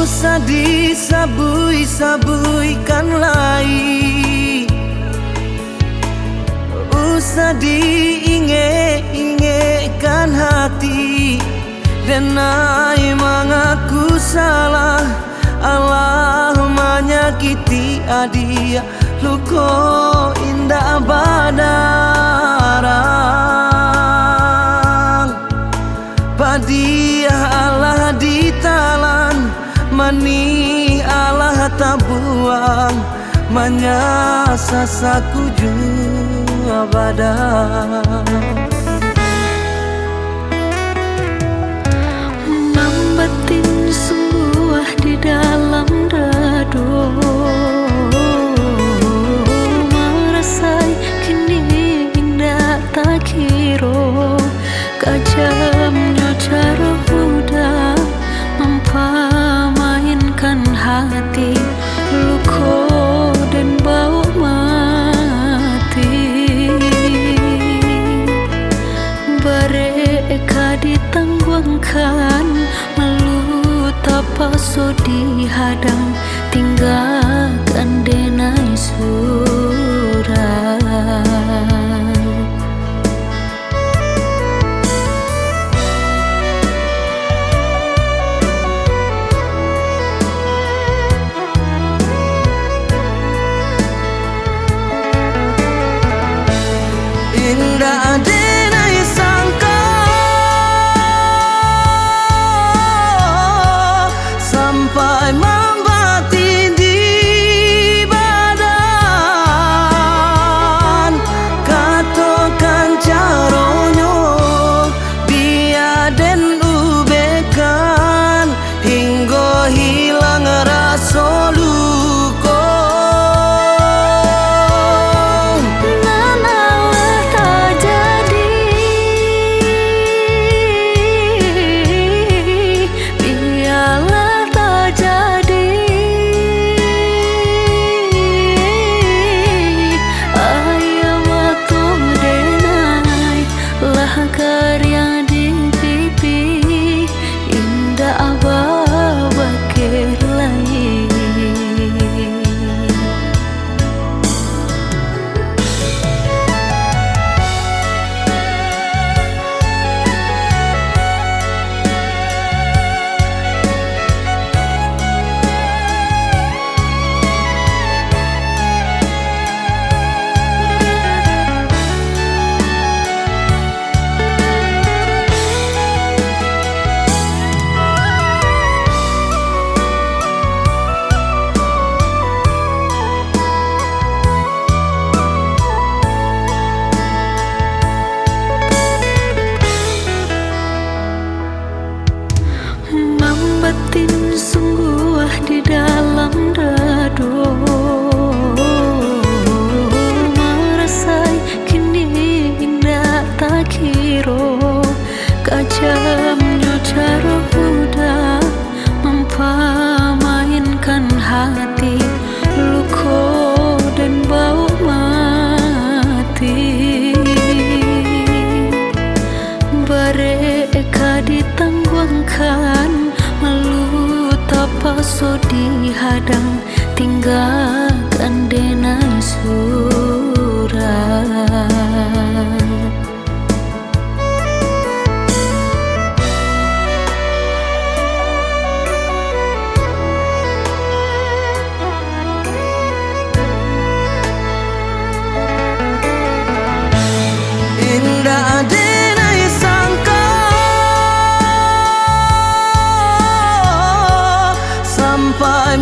Usah disabui-sabuikan lagi, usah diinge-ingekan hati. Denai mengaku salah, Allah menyakiti adia. Luko indah badarang, padiah Allah ditalan, mani Allah tak buang, menyasa sakuju abadang. Membatin sungguh di dalam dado, merasai kini indah tak kiro. Kajamnya cara udah mempamainkan hati, luko dan bau mati. Mereka ditangguhkan, malu tapaso dihadang, tinggalkan denai surat. Indah denai sangka, sampai membati di badan. Katokan caronyo biaden ubekan, hingga hilang rasa luko. Karya di pipi indah abah bakir lain. Membatin sungguh di dalam dado, merasai kini indah tak kiro. Kajamnya cara udah mempamainkan hati, luko dan bau mati. Mereka ditangguhkan, malu tapaso dihadang, tinggalkan denai surat. Indah denai sangka, sampai